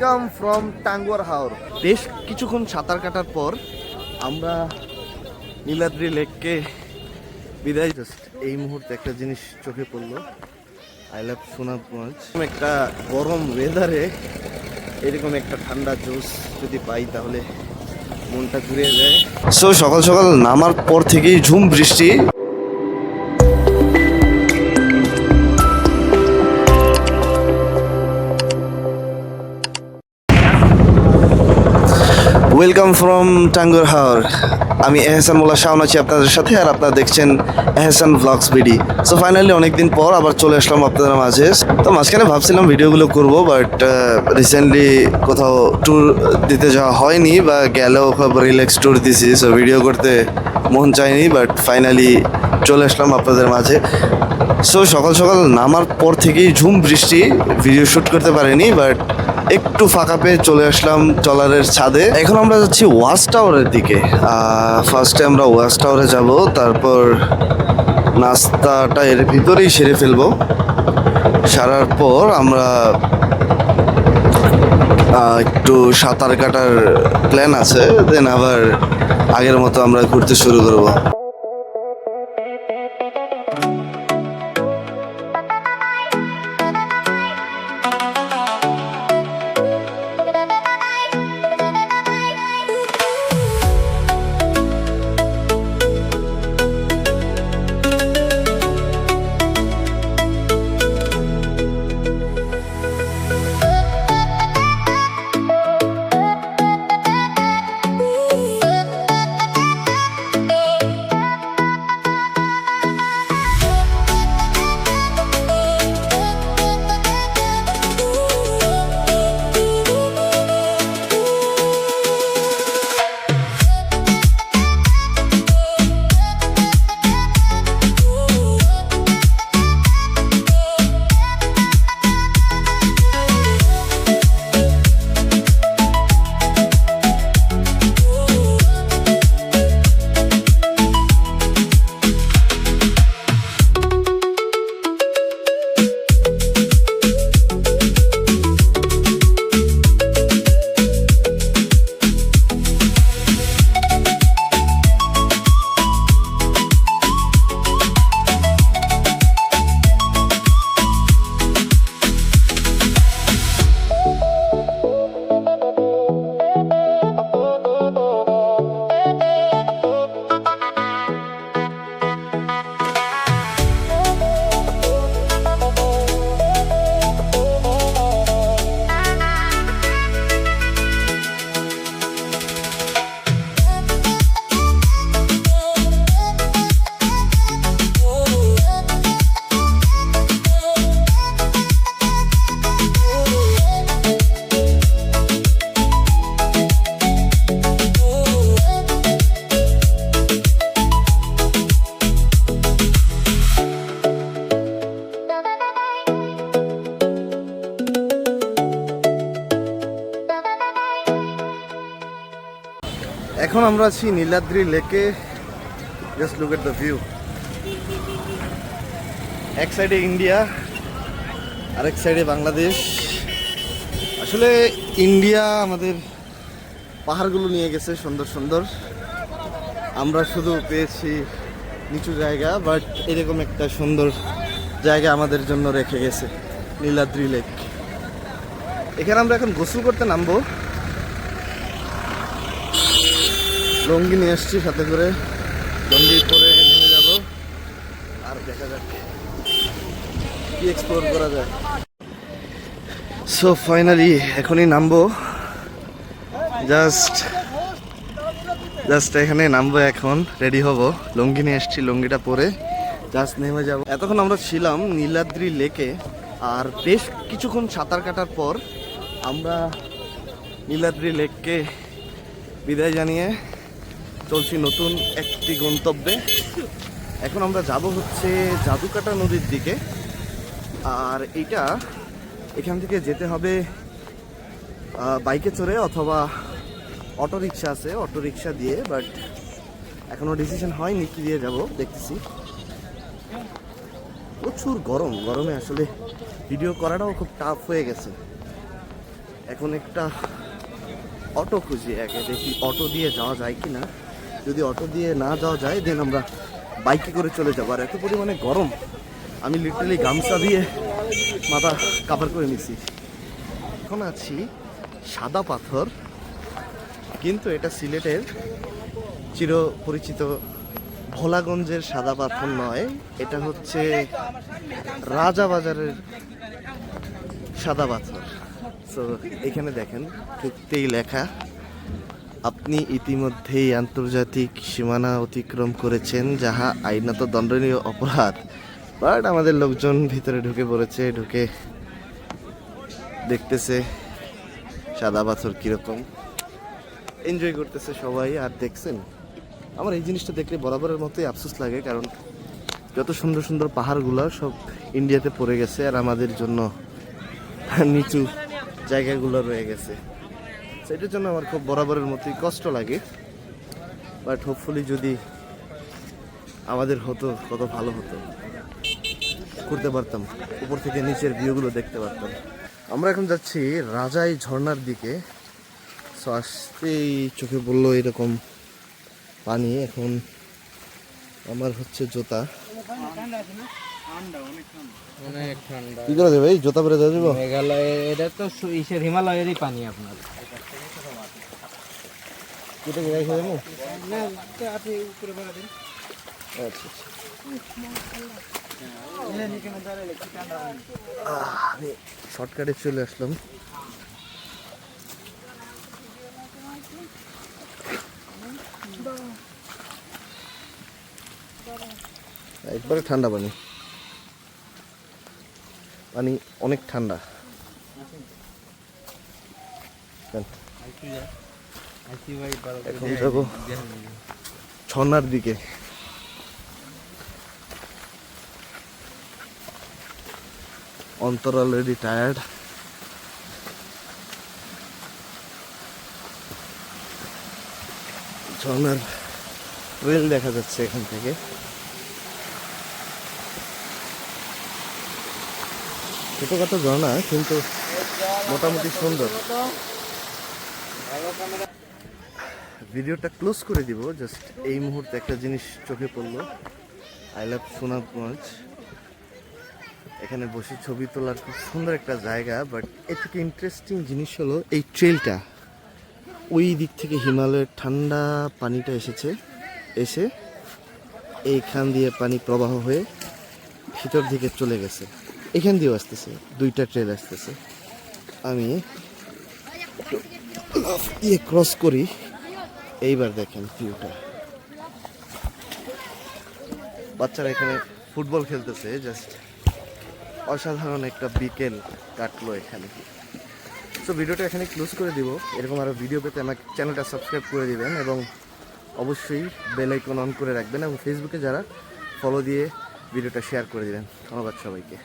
Welcome from Tanguar Haor. বেশ কিছুক্ষণ সাঁতার কাটার পর আমরা নীলাদ্রি লেককে বিদায়। এই মুহূর্তে একটা জিনিস চোখে পড়লো, আই লাভ সুনামগঞ্জ। একটা গরম ওয়েদারে এরকম একটা ঠান্ডা জুস যদি পাই তাহলে মনটা ঘুরে যায়। সো সকাল সকাল নামার পর থেকেই ঝুম বৃষ্টি। Welcome from Tanguar Haor. আমি এহসান মোল্লা শাওন আছি আপনাদের সাথে, আর আপনারা দেখছেন এহসান ভ্লগস বিডি। সো ফাইনালি অনেকদিন পর আবার চলে আসলাম আপনাদের মাঝে। তো মাঝখানে ভাবছিলাম ভিডিওগুলো করব, বাট রিসেন্টলি কোথাও ট্যুর দিতে যাওয়া হয়নি, বা গেলেও খুব রিল্যাক্স ট্যুর দিছি, সো ভিডিও করতে মন চায়নি, বাট ফাইনালি চলে আসলাম আপনাদের মাঝে। সো সকাল সকাল নামার পর থেকেই ঝুম বৃষ্টি, ভিডিও শ্যুট করতে পারিনি, বাট একটু ফাঁকা পেয়ে চলে আসলাম ট্রলারের ছাদে। এখন আমরা যাচ্ছি ওয়াচ টাওয়ারের দিকে। ফার্স্টে আমরা ওয়াচ টাওয়ারে যাব, তারপর নাস্তাটা এর ভিতরেই সেরে ফেলবো। সারার পর আমরা একটু সাঁতার কাটার প্ল্যান আছে, দেন আবার আগের মতো আমরা ঘুরতে শুরু করবো। এখন আমরা আছি নীলাদ্রি লেকে। Just look at the view. এক সাইডে ইন্ডিয়া, আরেক সাইডে বাংলাদেশ। আসলে ইন্ডিয়া আমাদের পাহাড়গুলো নিয়ে গেছে সুন্দর সুন্দর, আমরা শুধু পেয়েছি নিচু জায়গা, বাট এরকম একটা সুন্দর জায়গা আমাদের জন্য রেখে গেছে নীলাদ্রি লেক। এখানে আমরা এখন গোসল করতে নামবো। লঙ্গি নিয়ে আসছি সাথে করে, লঙ্গি পরে নেমে যাব, আর দেখা যাক কি এক্সপ্লোর করা যায়। সো ফাইনালি এখনই নামবো, জাস্ট এখানে নামবো, এখন রেডি হব। লঙ্গি নিয়ে আসছি, লঙ্গিটা পরে জাস্ট নেমে যাব। এতক্ষণ আমরা ছিলাম নীলাদ্রি লেকে, আর বেশ কিছুক্ষণ সাঁতার কাটার পর আমরা নীলাদ্রি লেককে বিদায় জানিয়ে চলছি নতুন একটি গন্তব্যে। এখন আমরা যাব হচ্ছে জাদুকাটা নদীর দিকে, আর এখান থেকে যেতে হবে বাইকে চড়ে অথবা অটো রিক্সা আছে, অটো রিক্সা দিয়ে, বাট এখনো ডিসিশন হয়নি কি দিয়ে যাব, দেখতেছি। প্রচুর গরমে আসলে ভিডিও করাটাও খুব টাফ হয়ে গেছে। এখন একটা অটো খুঁজি, আগে দেখি অটো দিয়ে যাওয়া যায় কি না। যদি অটো দিয়ে না যাওয়া যায় দেন আমরা বাইকে করে চলে যাবো। আর এত পরিমাণে গরম, আমি লিটারালি গামছা দিয়ে মাথা কাভার করে নিছি। এখন আছি সাদা পাথর, কিন্তু এটা সিলেটের চিরপরিচিত ভোলাগঞ্জের সাদা পাথর নয়, এটা হচ্ছে রাজাবাজারের সাদা পাথর। সো এখানে দেখেন ঢুকতেই লেখা, আপনি ইতিমধ্যেই আন্তর্জাতিক সীমানা অতিক্রম করেছেন, যাহা আইনত দণ্ডনীয় অপরাধ। বাট আমাদের লোকজন ভিতরে ঢুকে পড়েছে, ঢুকে দেখতেছে সাদা পাথর কীরকম, এনজয় করতেছে সবাই। আর দেখছেন, আমার এই জিনিসটা দেখলে বরাবরের মতোই আফসোস লাগে, কারণ যত সুন্দর সুন্দর পাহাড়গুলো সব ইন্ডিয়াতে পড়ে গেছে আর আমাদের জন্য নিচু জায়গাগুলো রয়ে গেছে। সেটার জন্য আমার খুব বরাবরের মতোই কষ্ট লাগে। বাট হোপফুলি যদি আমাদের হতো কত ভালো হতো, করতে পারতাম, উপর থেকে নিচের ভিউগুলো দেখতে পারতাম। আমরা এখন যাচ্ছি রাজাই ঝর্ণার দিকে। সো আসতেই চোখে পড়লো এরকম পানি। এখন আমার হচ্ছে জুতা, অনেক ঠান্ডা। কি করে দেবে এই জুতা পরে যাওয়া যাবো? মেঘালয় এটা তো ইসের হিমালয়েরই পানি আপনার। কেটে রেখে দেবো। আচ্ছা আমি শর্টকাটে চলে আসলাম। একবারে ঠান্ডা পানি, পানি অনেক ঠান্ডা। এখন যাবো ঝর্ণার দিকে। অন্তর অলরেডি টায়ার্ড। ঝর্ণার রেল দেখা যাচ্ছে এখান থেকে। ছোটখাটো ঝর্ণা কিন্তু মোটামুটি সুন্দর। ভিডিওটা ক্লোজ করে দিব। জাস্ট এই মুহূর্তে একটা জিনিস চোখে পড়লো, আই লাভ সুনামগঞ্জ। এখানে বসে ছবি তোলার খুব সুন্দর একটা জায়গা। বাট এর থেকে ইন্টারেস্টিং জিনিস হলো এই ট্রেলটা, ওই দিক থেকে হিমালয়ের ঠান্ডা পানিটা এসে এইখান দিয়ে পানি প্রবাহ হয়ে ভিতর দিকে চলে গেছে। এখান দিয়েও আসতেছে, দুইটা ট্রেল আসতেছে। আমি ক্রস করি। এইবার দেখেন ভিউটা, বাচ্চারা এখানে ফুটবল খেলতেছে। জাস্ট অসাধারণ একটা বিকেল কাটলো এখানে। সো ভিডিওটা এখানে ক্লোজ করে দিব। এরকম আরও ভিডিও পেতে আমার চ্যানেলটা সাবস্ক্রাইব করে দিবেন এবং অবশ্যই বেল আইকন অন করে রাখবেন, এবং ফেসবুকে যারা ফলো দিয়ে ভিডিওটা শেয়ার করে দিবেন। ধন্যবাদ সবাইকে।